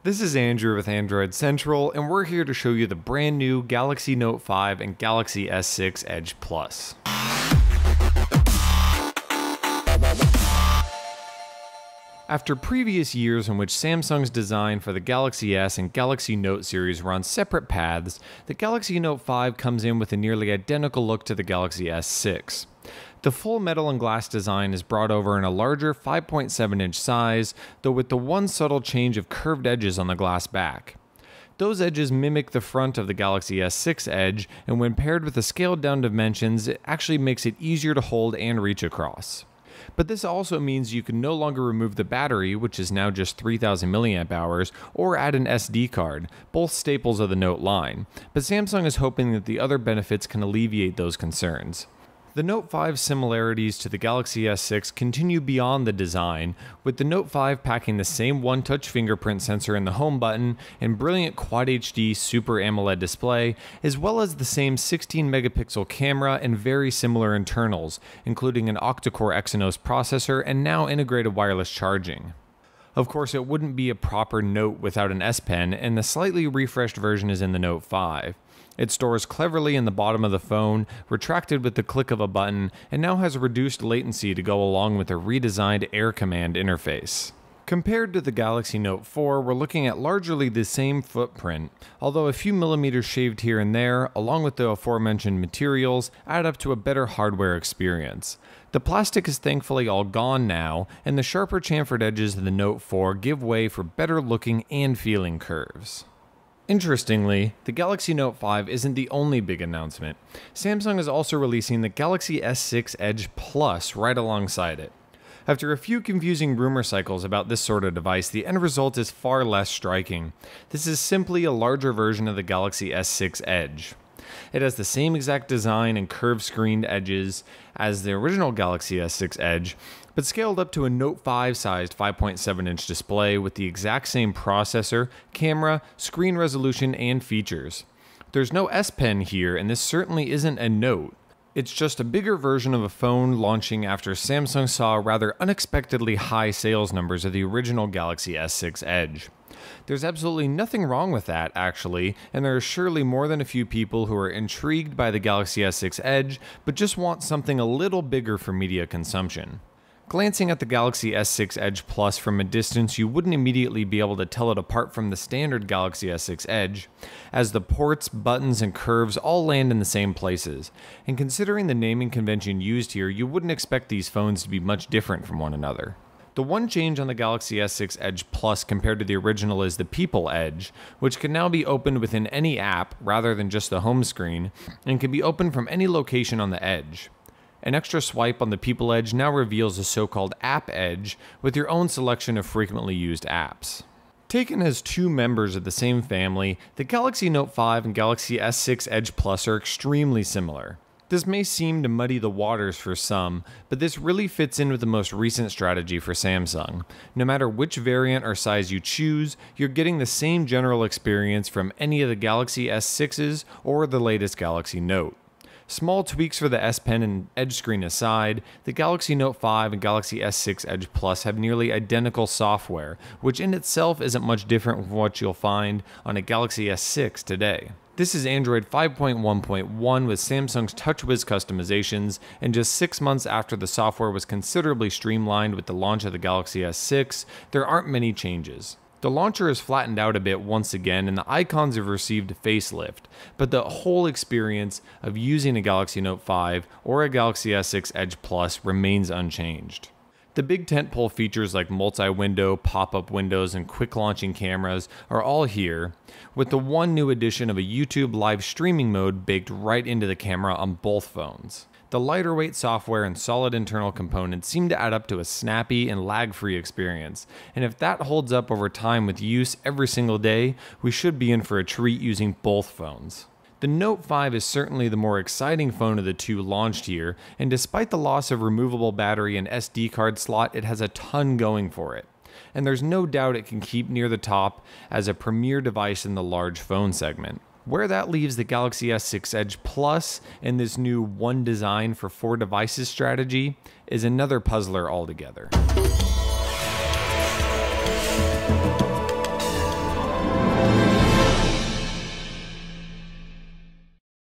This is Andrew with Android Central, and we're here to show you the brand new Galaxy Note 5 and Galaxy S6 Edge Plus. After previous years in which Samsung's design for the Galaxy S and Galaxy Note series were on separate paths, the Galaxy Note 5 comes in with a nearly identical look to the Galaxy S6. The full metal and glass design is brought over in a larger 5.7-inch size, though with the one subtle change of curved edges on the glass back. Those edges mimic the front of the Galaxy S6 Edge, and when paired with the scaled down dimensions, it actually makes it easier to hold and reach across. But this also means you can no longer remove the battery, which is now just 3000 mAh, or add an SD card, both staples of the Note line, but Samsung is hoping that the other benefits can alleviate those concerns. The Note 5's similarities to the Galaxy S6 continue beyond the design, with the Note 5 packing the same one-touch fingerprint sensor in the home button and brilliant Quad HD Super AMOLED display, as well as the same 16-megapixel camera and very similar internals, including an octa-core Exynos processor and now integrated wireless charging. Of course, it wouldn't be a proper Note without an S Pen, and the slightly refreshed version is in the Note 5. It stores cleverly in the bottom of the phone, retracted with the click of a button, and now has reduced latency to go along with a redesigned Air Command interface. Compared to the Galaxy Note 4, we're looking at largely the same footprint, although a few millimeters shaved here and there, along with the aforementioned materials, add up to a better hardware experience. The plastic is thankfully all gone now, and the sharper chamfered edges of the Note 4 give way for better looking and feeling curves. Interestingly, the Galaxy Note 5 isn't the only big announcement. Samsung is also releasing the Galaxy S6 Edge Plus right alongside it. After a few confusing rumor cycles about this sort of device, the end result is far less striking. This is simply a larger version of the Galaxy S6 Edge. It has the same exact design and curved screened edges as the original Galaxy S6 Edge, but scaled up to a Note 5 sized 5.7-inch display with the exact same processor, camera, screen resolution, and features. There's no S Pen here, and this certainly isn't a Note. It's just a bigger version of a phone launching after Samsung saw rather unexpectedly high sales numbers of the original Galaxy S6 Edge. There's absolutely nothing wrong with that, actually, and there are surely more than a few people who are intrigued by the Galaxy S6 Edge, but just want something a little bigger for media consumption. Glancing at the Galaxy S6 Edge Plus from a distance, you wouldn't immediately be able to tell it apart from the standard Galaxy S6 Edge, as the ports, buttons, and curves all land in the same places, and considering the naming convention used here, you wouldn't expect these phones to be much different from one another. The one change on the Galaxy S6 Edge Plus compared to the original is the People Edge, which can now be opened within any app rather than just the home screen, and can be opened from any location on the Edge. An extra swipe on the People Edge now reveals a so-called App Edge with your own selection of frequently used apps. Taken as two members of the same family, the Galaxy Note 5 and Galaxy S6 Edge Plus are extremely similar. This may seem to muddy the waters for some, but this really fits in with the most recent strategy for Samsung. No matter which variant or size you choose, you're getting the same general experience from any of the Galaxy S6s or the latest Galaxy Note. Small tweaks for the S Pen and Edge screen aside, the Galaxy Note 5 and Galaxy S6 Edge Plus have nearly identical software, which in itself isn't much different from what you'll find on a Galaxy S6 today. This is Android 5.1.1 with Samsung's TouchWiz customizations, and just 6 months after the software was considerably streamlined with the launch of the Galaxy S6, there aren't many changes. The launcher is flattened out a bit once again, and the icons have received a facelift, but the whole experience of using a Galaxy Note 5 or a Galaxy S6 Edge Plus remains unchanged. The big tentpole features like multi-window, pop-up windows, and quick launching cameras are all here, with the one new addition of a YouTube live streaming mode baked right into the camera on both phones. The lighter weight software and solid internal components seem to add up to a snappy and lag-free experience, and if that holds up over time with use every single day, we should be in for a treat using both phones. The Note 5 is certainly the more exciting phone of the two launched here, and despite the loss of removable battery and SD card slot, it has a ton going for it. And there's no doubt it can keep near the top as a premier device in the large phone segment. Where that leaves the Galaxy S6 Edge Plus and this new one design for 4 devices strategy is another puzzler altogether.